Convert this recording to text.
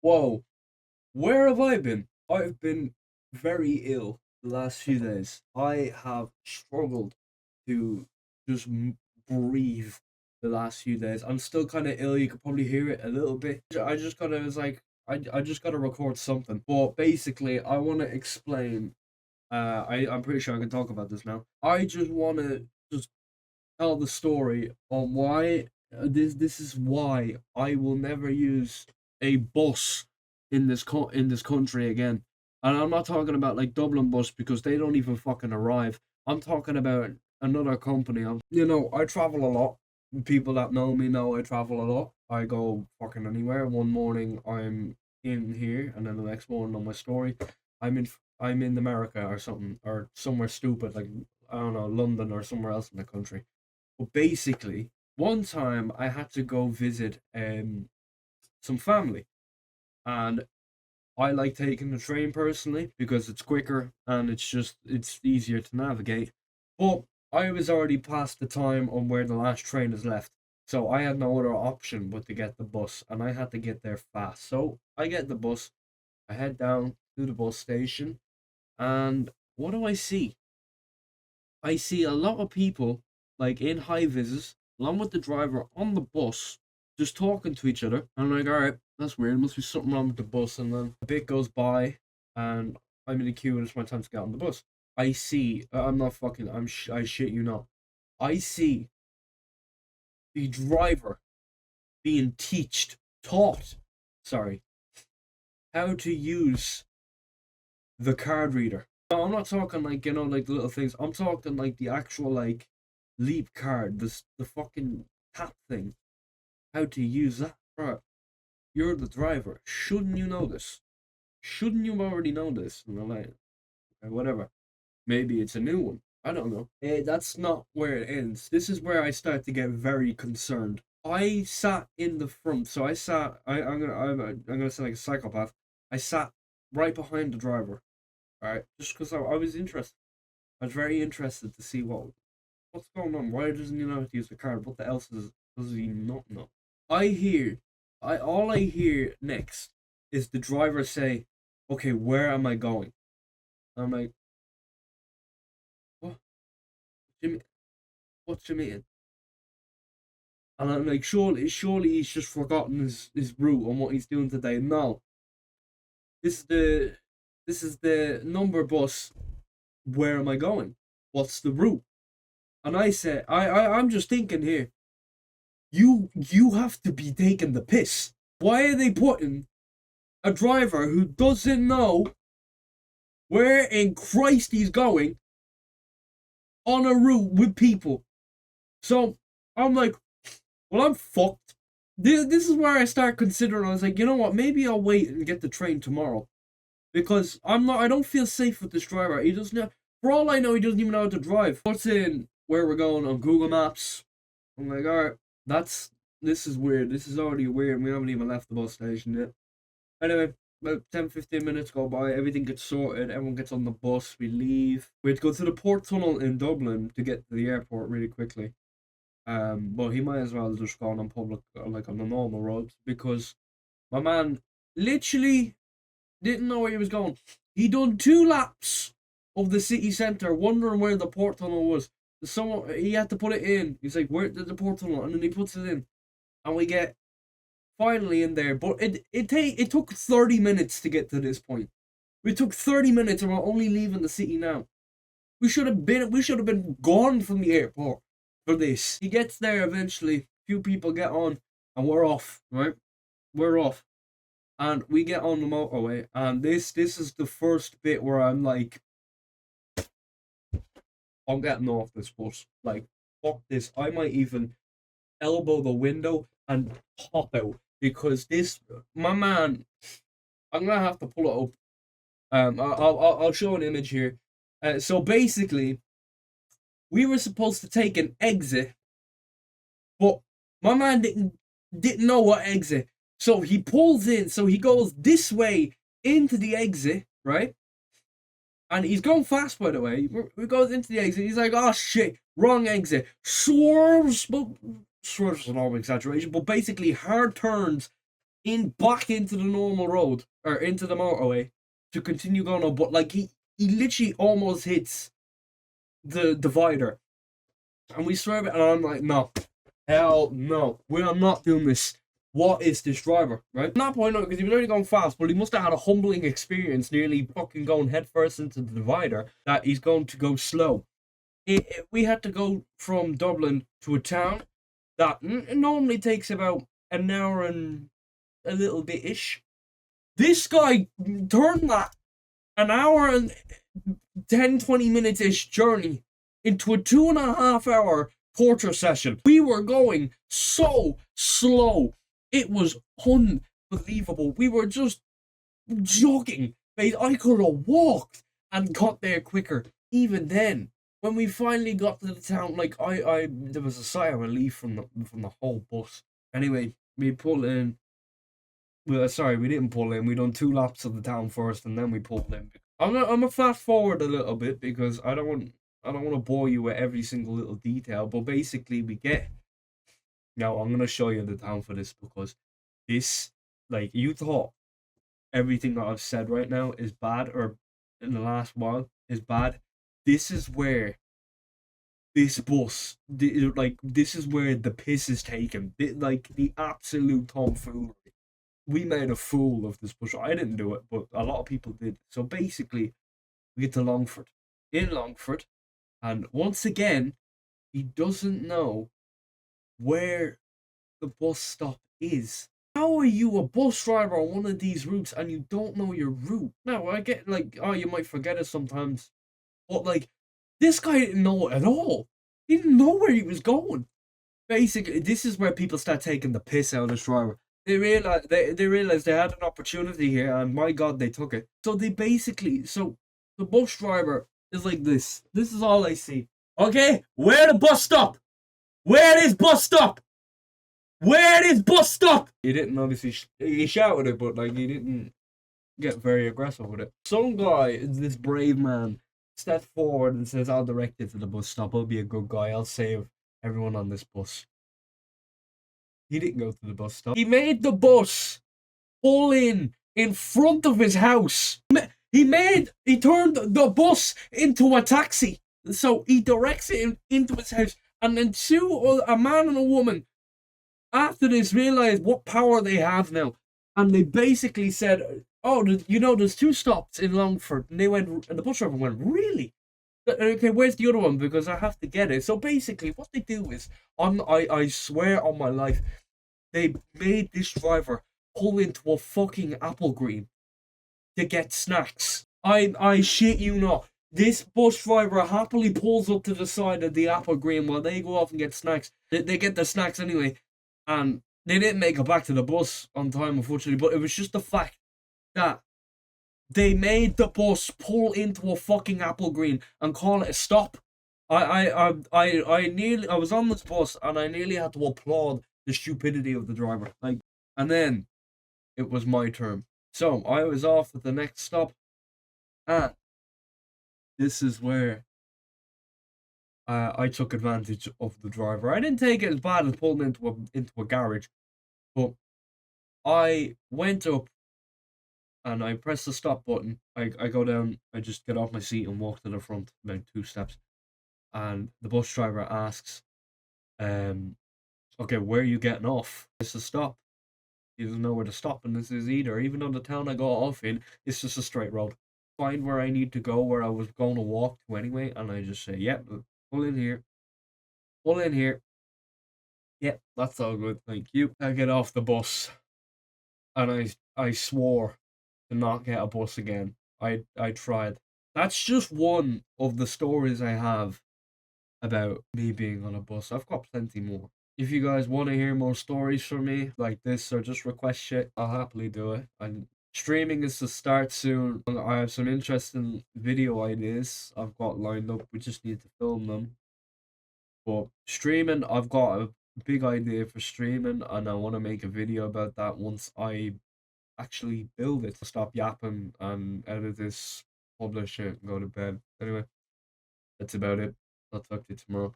Whoa, where have I been? I've been very ill the last few days. I have struggled to just breathe the last few days. I'm still kind of ill. You could probably hear it a little bit. I just gotta, was like, I just gotta record something. But basically, I want to explain. I'm pretty sure I can talk about this now. I just want to just tell the story on why this is why I will never use a bus in in this country again. And I'm not talking about like Dublin bus because they don't even fucking arrive. I'm talking about another company. I travel a lot. People that know me know I travel a lot. I go fucking anywhere. One morning I'm in here, and then the next morning on my story, I'm in I'm in America or something, or somewhere stupid like I don't know, London or somewhere else in the country. But basically, one time I had to go visit some family, and I like taking the train personally because it's quicker and it's easier to navigate. But I was already past the time on where the last train is left. So I had no other option but to get the bus, and I had to get there fast. So I get the bus, I head down to the bus station, and what do I see? I see a lot of people like in high vises, along with the driver on the bus, just talking to each other. I'm like, all right, that's weird. Must be something wrong with the bus. And then a bit goes by, and I'm in the queue, and it's my time to get on the bus. I see. I'm not fucking. I shit you not. I see the driver being taught. Sorry, how to use the card reader. No, I'm not talking like like the little things. I'm talking like the actual like leap card, the fucking tap thing. How to use that, bro? You're the driver. Shouldn't you know this? Shouldn't you already know this? And I'm like, okay, whatever. Maybe it's a new one. I don't know. That's not where it ends. This is where I start to get very concerned. I sat in the front, so I sat. I'm gonna sound like a psychopath. I sat right behind the driver. All right, just because I was interested. I was very interested to see what's going on. Why doesn't he know how to use the card? What the else does he not know? I hear, I all I hear next is the driver say, "Okay, where am I going?" I'm like, "What? Jimmy, what's Jimmy?" And I'm like, surely he's just forgotten his route and what he's doing today. No, this is the this is the number bus. Where am I going? What's the route? And I said, I'm just thinking here. You have to be taking the piss. Why are they putting a driver who doesn't know where in Christ he's going on a route with people? So I'm like, well, I'm fucked. This is where I start considering. I was like, you know what? Maybe I'll wait and get the train tomorrow because I'm not. I don't feel safe with this driver. He doesn't know. For all I know, he doesn't even know how to drive. Puts in where we're going on Google Maps. I'm like, all right, that's this is weird. This is already weird. We haven't even left the bus station yet. Anyway, about 10-15 minutes go by, everything gets sorted, everyone gets on the bus, we leave. We had to go to the port tunnel in Dublin to get to the airport really quickly. But he might as well just go on public, like on the normal roads, because my man literally didn't know where he was going. He done 2 laps of the city centre, wondering where the port tunnel was. Someone he had to put it in. He's like, "Where did the port tunnel?" And then he puts it in, and we get finally in there. But it took 30 minutes to get to this point. We took 30 minutes, and we're only leaving the city now. We should have been gone from the airport for this. He gets there eventually. Few people get on, and we're off. Right, we're off, and we get on the motorway. And this is the first bit where I'm like, I'm getting off this bus. Like, fuck this. I might even elbow the window and pop out because this, my man, I'm gonna have to pull it up. I'll show an image here. So basically, we were supposed to take an exit, but my man didn't know what exit. So he pulls in. So he goes this way into the exit, right? And he's going fast, by the way. We goes into the exit. He's like, "Oh shit, wrong exit." Swerves, but swerves is an all exaggeration. But basically, hard turns back into the normal road or into the motorway to continue going on, but like he literally almost hits the divider, and we swerve it, and I'm like, no, hell no, we are not doing this. What is this driver, right? Not point out because he was already going fast, but he must have had a humbling experience, nearly fucking going headfirst into the divider, that he's going to go slow. We had to go from Dublin to a town that normally takes about an hour and a little bit ish. This guy turned that an hour and 10-20 minutes ish journey into a 2.5 hour torture session. We were going so slow. It was unbelievable. We were just jogging. I could have walked and got there quicker. Even then, when we finally got to the town, like there was a sigh of relief from the whole bus. Anyway, we pulled in. Well, sorry, we didn't pull in. We done 2 laps of the town first, and then we pulled in. I'm gonna fast forward a little bit because I don't want to bore you with every single little detail. But basically, we get. Now I'm gonna show you the town for this because this, like, you thought everything that I've said right now is bad, or in the last while is bad. This is where this bus, this is where the piss is taken. Like the absolute tomfoolery. We made a fool of this bus. I didn't do it, but a lot of people did. So basically, we get to Longford. In Longford, and once again, he doesn't know where the bus stop is. How are you a bus driver on one of these routes and you don't know your route? Now, I get, like, oh, you might forget it sometimes. But, like, this guy didn't know it at all. He didn't know where he was going. Basically, this is where people start taking the piss out of this driver. They realized they had an opportunity here, and my God, they took it. So they basically, so the bus driver is like this. This is all I see. Okay, where the bus stop? Where is bus stop? Where is bus stop? He didn't obviously. He shouted it, but like he didn't get very aggressive with it. Some guy, this brave man, steps forward and says, "I'll direct you to the bus stop. I'll be a good guy. I'll save everyone on this bus." He didn't go to the bus stop. He made the bus pull in front of his house. He turned the bus into a taxi. So he directs it into his house. And then a man and a woman, after this, realized what power they have now. And they basically said, oh, there's 2 stops in Longford. And the bus driver went, really? Okay, where's the other one? Because I have to get it. So basically, what they do is, I swear on my life, they made this driver pull into a fucking Applegreen to get snacks. I shit you not. This bus driver happily pulls up to the side of the Applegreen while they go off and get snacks. They get their snacks anyway, and they didn't make it back to the bus on time, unfortunately. But it was just the fact that they made the bus pull into a fucking Applegreen and call it a stop. I was on this bus and I nearly had to applaud the stupidity of the driver. Like, and then it was my turn. So I was off at the next stop, and this is where I took advantage of the driver. I didn't take it as bad as pulling into a garage, but I went up and I pressed the stop button. I go down, I just get off my seat and walk to the front about 2 steps. And the bus driver asks, okay, where are you getting off? It's a stop. He doesn't know where to stop in this is either. Even though the town I got off in, it's just a straight road. Find where I need to go, where I was going to walk to anyway, and I just say, yep, pull in here. Pull in here. Yep, that's all good, thank you. I get off the bus, and I swore to not get a bus again. I tried. That's just one of the stories I have about me being on a bus. I've got plenty more. If you guys want to hear more stories from me like this or just request shit, I'll happily do it. And streaming is to start soon. I have some interesting video ideas I've got lined up. We just need to film them. But streaming, I've got a big idea for streaming, and I want to make a video about that once I actually build it. Stop yapping and edit this, publish it, and go to bed. Anyway, that's about it. I'll talk to you tomorrow.